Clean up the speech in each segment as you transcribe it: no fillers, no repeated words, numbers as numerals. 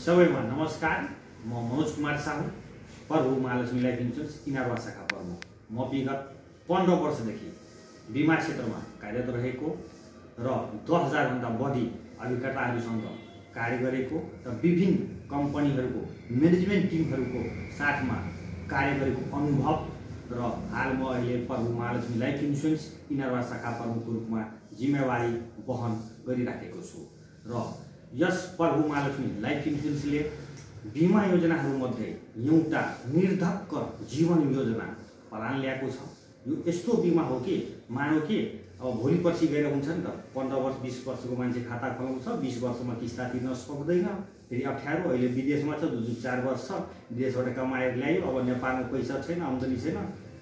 सबैमा नमस्कार। म मनोज कुमार साहू, प्रभु महालक्ष्मी लाइफ इन्स्योरेन्स इनारवा शाखा प्रमुख। म विगत 15 वर्षदेखि बिमा क्षेत्रमा कार्यरत रहेको र 10,000 भन्दा बढी अभिकर्ताहरूसँग कार्य गरेको र विभिन्न कम्पनीहरूको म्यानेजमेन्ट टिमहरूको साथमा कार्य गरेको अनुभव र हाल म अहिले प्रभु महालक्ष्मी लाइफ इन्स्योरेन्स इनारवा शाखा प्रमुखको रूपमा जिम्मेवारी वहन गरिराखेको छु र यस प्रभु महालक्ष्मी लाइफ इन्स्योरेन्सले बिमा योजनाहरूमध्ये एउटा निर्धक्क जीवन योजना प्लान ल्याएको छ। यो यस्तो बिमा हो कि मानौ कि अब भोलि पर्सि गएर हुन्छ नि त 15 वर्ष 20 वर्षको मान्छे खाता खोलाउँछ, 20 वर्षमा किस्ता तिर्न सक्दैन, फेरि अप्ठ्यारो। अहिले विदेशमा छ, 4 वर्ष विदेशबाट कमाएर ल्यायो, अब नेपालमा पैसा छैन, आम्दानी छैन,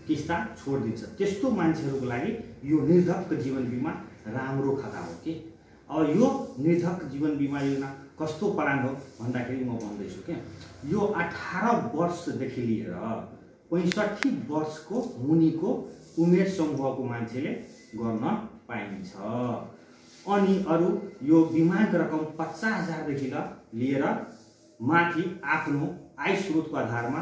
किस्ता छोडिदिन्छ। त्यस्तो मान्छेहरूको लागि यो निर्धक्क जीवन बिमा राम्रो खाता हो कि। अब यो निर्धक्क जीवन बिमा योजना कस्तो प्लान हो भन्दाखेरि म भन्दैछु के, यो 18 वर्षदेखि लिएर 65 वर्षको मुनिको उमेर समूहको मान्छेले गर्न पाइन्छ। अनि अरू यो बिमाको रकम 50,000 देखि लिएर माथि आफ्नो आय स्रोतको आधारमा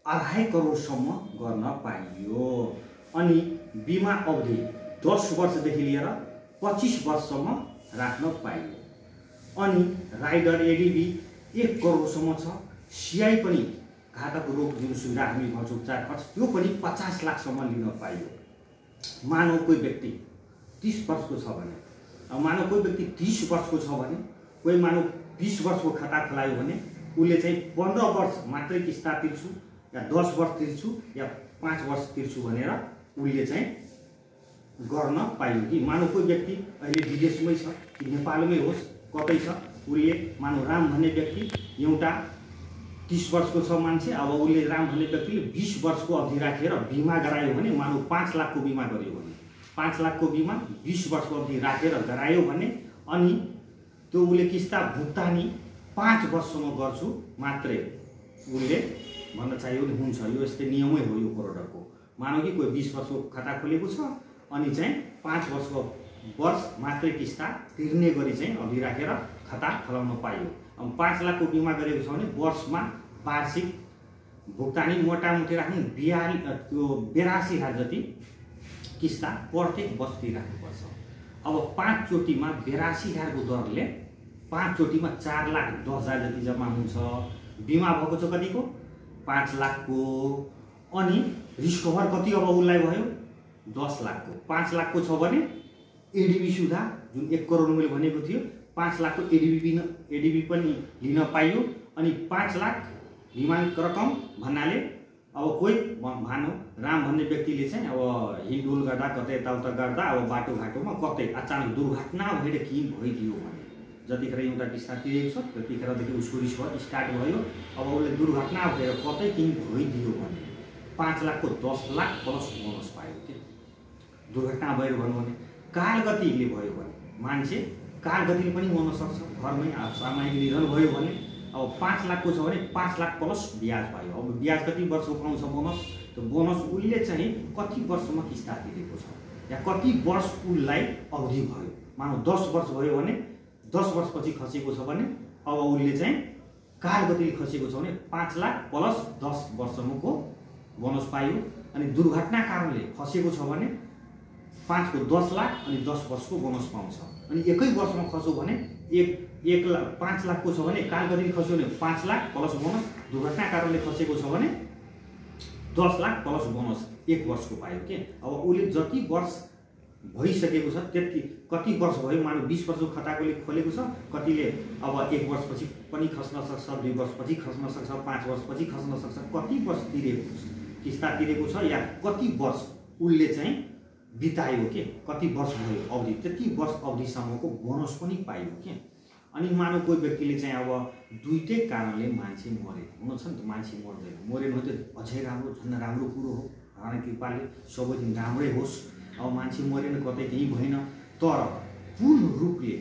2.5 करोडसम्म गर्न पाइयो। अनि बिमा अवधि 10 वर्षदेखि लिएर 25 वर्षसम्म राख्न पाइयो। अनि राइडर एडीबी 1 करोडसम्म छ। सीआई पनि घातक रोग जुन सुविधा हामी भन्छ उपचार खर्च, त्यो पनि 50 लाखसम्म लिन पाइयो। मानव कोही व्यक्ति 30 वर्षको छ भने, मानव कोही व्यक्ति 30 वर्षको छ भने, कोही मानव 20 वर्षको खाता खोलायो भने उसले चाहिँ 15 वर्ष मात्रै किस्ता तिर्छु या 10 वर्ष तिर्छु या 5 वर्ष तिर्छु भनेर उसले चाहिँ गर्न पाइयो। कि मानव कोही व्यक्ति अहिले विदेशमै छ कि नेपालमै होस् कतै छ, उसले मानव राम भन्ने व्यक्ति एउटा 30 वर्षको छ मान्छे, अब उसले राम भन्ने व्यक्तिले 20 वर्षको अवधि राखेर बिमा गरायो भने, मानव 5 लाखको बिमा गर्यो भने, 5 लाखको बिमा 20 वर्षको अवधि राखेर गरायो भने, अनि त्यो उसले किस्ता भुक्तानी 5 वर्षसम्म गर्छु मात्रै उसले भन्न चाहियो भने हुन्छ। यो यस्तै नियमै हो यो प्रोडक्टको। मानव कि कोही 20 वर्षको खाता खोलेको छ अनि चाहिँ 5 वर्षको वर्ष मात्रै किस्ता तिर्ने गरी चाहिँ अवधि राखेर खाता खोलाउन पाइयो। अब 5 लाखको बिमा गरेको छ भने वर्षमा वार्षिक भुक्तानी मोटामोटी राख्नु 82,000 जति किस्ता प्रत्येक वर्ष तिर्नुपर्छ। अब 5 चोटिमा 82,000 को दरले 5 चोटिमा 4,10,000 जति जम्मा हुन्छ। बिमा भएको छ कतिको? 5 लाखको। अनि रिस्क कभर कति अब उसलाई भयो? 10 लाखको। 5 लाखको छ भने एडीबी सुविधा जुन 1 करोड मैले भनेको थियो, 5 लाखको एडीबी पनि लिन पाइयो। अनि 5 लाख बिमा रकम भन्नाले अब कोही मानव राम भन्ने व्यक्तिले चाहिँ अब हिलडुल गर्दा कतै यताउता गर्दा अब बाटोघाटोमा कतै अचानक दुर्घटना भएर के भइदियो भने, जतिखेर एउटा किस्ता तिरेको छ त्यतिखेरदेखि उसको रिस्क स्टार्ट भयो। अब उसले दुर्घटना भएर कतै केही भइदियो भने 5 लाखको 10 लाख प्लस बोनस पायो। के दुर्घटना भएर भन्नु भने कालगतिले भयो भने, मान्छे कालगतिले पनि हुन सक्छ, घरमै सामान्य निधन भयो भने अब 5 लाखको छ भने 5 लाख प्लस ब्याज पायो। अब ब्याज कति वर्षको पाउँछ बोनस? त्यो बोनस उसले चाहिँ कति वर्षमा किस्ता तिरेको छ या कति वर्ष उसलाई अवधि भयो। मानौ 10 वर्ष भयो भने 10 वर्षपछि खसेको छ भने अब उसले चाहिँ कालगतिले खसेको छ भने 5 लाख प्लस 10 वर्षको बोनस पायो। अनि दुर्घटना कारणले खसेको छ भने 5 को 10 लाख अनि 10 वर्षको बोनस पाउँछ। अनि एकै वर्षमा खस्यो भने 5 लाखको छ भने कालगतिले खस्यो भने 5 लाख प्लस बोनस, दुर्घटना कारणले खसेको छ भने 10 लाख प्लस बोनस 1 वर्षको पायो। के अब उसले जति वर्ष भइसकेको छ त्यति कति वर्ष भयो, मानव 20 वर्षको खाताले खोलेको छ, कतिले अब 1 वर्षपछि पनि खस्न सक्छ, 2 वर्षपछि खस्न सक्छ, 5 वर्षपछि खस्न सक्छ, कति वर्ष तिरेको किस्ता तिरेको छ या कति वर्ष उसले चाहिँ बितायो, के कति वर्ष भयो अवधि, त्यति वर्ष अवधिसम्मको बोनस पनि पाइयो। के अनि मानव कोही व्यक्तिले चाहिँ अब दुईटै कारणले मान्छे मरे हुन छ नि त, मान्छे मर्दैन, मरेन भने त अझै राम्रो, झन् राम्रो कुरो हो। भगवान् कृपाले सबै दिन राम्रै होस्। अब मान्छे मरेन, कतै केही भएन, तर पूर्ण रूपले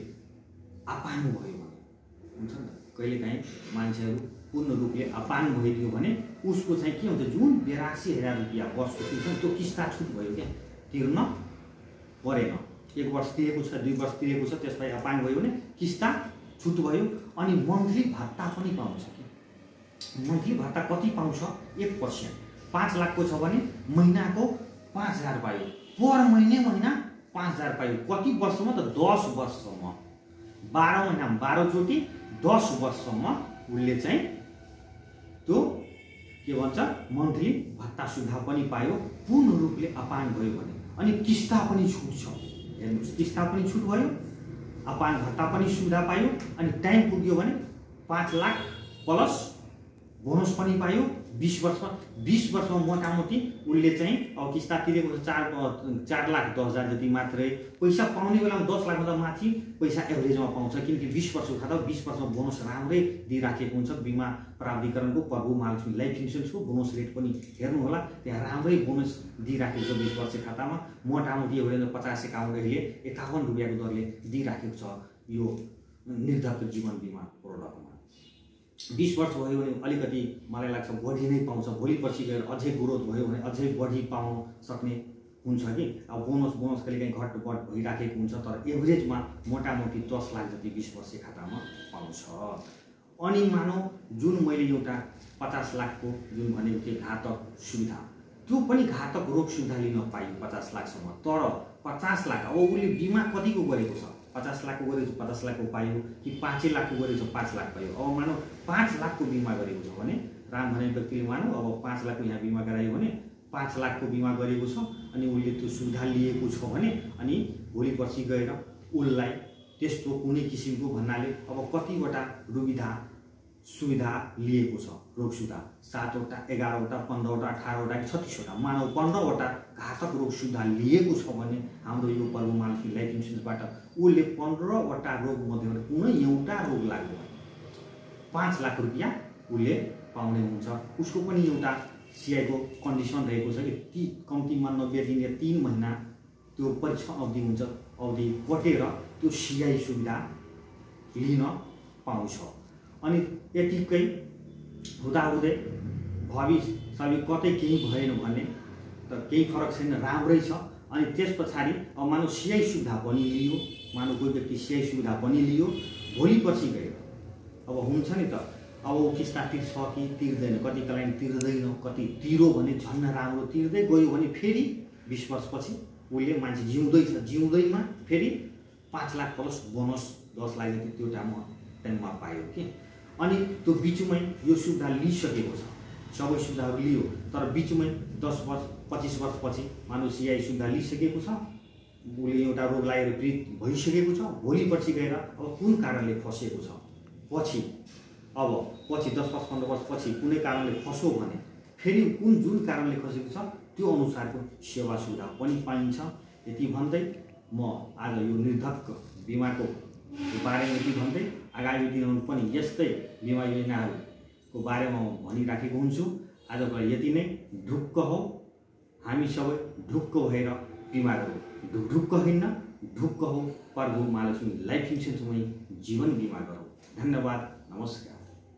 अपाङ भयो भने हुन्छ नि त, कहिलेकाहीँ मान्छेहरू पूर्ण रूपले अपाङ भइदियो भने उसको चाहिँ के हुन्छ, जुन 82,000 रुपियाँ वर्षको तिर्छ त्यो किस्ता छुट भयो। क्या तिर्न परेन, 1 वर्ष तिरेको छ, 2 वर्ष तिरेको छ, त्यसलाई अपाङ भयो भने किस्ता छुट भयो। अनि मन्थली भत्ता पनि पाउँछ कि मन्थली भत्ता कति पाउँछ 1%। 5 लाखको छ भने महिनाको 5000 पायो, पर महिना 5000 पायो। कति वर्षमा त 10 वर्षसम्म, 12 महिनामा 12 चोटि 10 वर्षसम्म उसले चाहिँ त्यो के भन्छ मन्थली भत्ता सुविधा पनि पायो, पूर्ण रूपले अपान भयो भने। अनि किस्ता पनि छुट छ, हेर्नुहोस् किस्ता पनि छुट भयो, अपान भत्ता पनि सुविधा पायो। अनि टाइम पुग्यो भने 5 लाख प्लस बोनस पनि पायो 20 वर्षमा। 20 वर्षमा मोटामोटी उसले चाहिँ अब किस्ता तिरेको 4,10,000 जति मात्रै पैसा पाउने बेलामा 10 लाखभन्दा माथि पैसा एभरेजमा पाउँछ, किनकि 20 वर्षको खाता 20 वर्षमा बोनस राम्रै दिइराखेको हुन्छ। बिमा प्राधिकरणको प्रभु महालक्ष्मी लाइफ इन्सुरेन्सको बोनस रेट पनि हेर्नु होला, त्यहाँ राम्रै बोनस दिइराखेको छ 20 वर्ष खातामा। मोटामोटी एभरेज 50-51 अहिले 51 रुपियाँको दरले दिइराखेको छ यो निर्धक्क जीवन बिमा प्रोडक्टमा। 20 वर्ष भयो भने अलिकति मलाई लाग्छ बढी नै पाउँछ, भोलि पछि गएर अझै ग्रोथ भयो भने अझै बढी पाउन सक्ने हुन्छ कि। अब बोनस कहिलेकाहीँ घटबढ भइराखेको हुन्छ, तर एभरेजमा मोटामोटी 10 लाख जति 20 वर्ष खातामा पाउँछ। अनि मानौ जुन मैले एउटा 50 लाखको जुन भनेको थिएँ घातक सुविधा, त्यो पनि घातक रोग सुविधा लिन पाइयो 50 लाखसम्म। तर 50 लाख अब उसले बिमा कतिको गरेको छ, 50 लाखको गरेको 50 लाखको पायो कि 5 लाखको गरेको 5 लाख पायो। अब मानौ 5 लाखको बिमा गरेको छ भने, राम भने व्यक्तिले मानौ अब 5 लाखको यहाँ बिमा गरायो भने 5 लाखको बिमा गरेको छ, अनि उसले त्यो सुविधा लिएको छ भने अनि भोलि पछि गएर उसलाई त्यस्तो कुनै किसिमको भन्नाले अब कतिवटा सुविधा लिएको छ रोग सुविधा 7वटा 11वटा 15वटा 18वटा 36वटा, मानौ 15वटा घातक रोग सुविधा लिएको छ भने हाम्रो यो प्रभु महालक्ष्मी लाइफ इन्सुरेन्सबाट उसले 15वटा रोग मध्येबाट कुनै एउटा रोग लाग्यो भने 5 लाख रुपियाँ उसले पाउने हुन्छ। उसको पनि एउटा सिआईको कन्डिसन रहेको छ कि कम्तीमा 90 दिन या 3 महिना त्यो परीक्षण अवधि हुन्छ, अवधि कटेर त्यो सिआई सुविधा लिन पाउँछ। अनि यतिकै हुँदाहुँदै भविष्य कतै केही भएन भने त केही फरक छैन, राम्रै छ। अनि त्यस पछाडि अब मानव सिआई सुविधा पनि लियो, मानव कोही व्यक्ति सिआई सुविधा पनि लियो, भोलि पछि गएर अब हुन्छ नि त अब ऊ किस्ता तिर्छ कि तिर्दैन, कति कलाइन तिर्दैन, कति तिरो भने झन् राम्रो तिर्दै गयो भने फेरि 20 वर्षपछि उसले मान्छे जिउँदैमा फेरि 5 लाख प्लस बोनस 10 लाख जति त्यो टाइममा पायो कि। अनि त्यो बिचमै यो सुविधा लिइसकेको छ, सबै सुविधाहरू लियो, तर बिचमै 10 वर्ष 25 वर्षपछि मानव सिआई सुविधा लिइसकेको छ, उसले एउटा रोग लागेर पीडित भइसकेको छ, भोलि पछि गएर अब कुन कारणले फसेको छ, पछि 10-15 वर्षपछि कुनै कारणले फस्यो भने फेरि जुन कारणले फसेको छ त्यो अनुसारको सेवा सुविधा पनि पाइन्छ। यति भन्दै म आज यो निर्धक्क बिमाको बारेमा यति भन्दै आगामी दिनमा पनि यस्तै बिमा योजनाहरूको बारेमा भनिराखेको हुन्छु। आजको लागि यति नै। ढुक्क हो, हामी सबै ढुक्क भएर बिमा गरौँ, ढुक्क हिँड्न ढुक्क हो प्रभु महालक्ष्मी लाइफ इन्सुरेन्समै जीवन बिमा गरौँ। धन्यवाद, नमस्कार।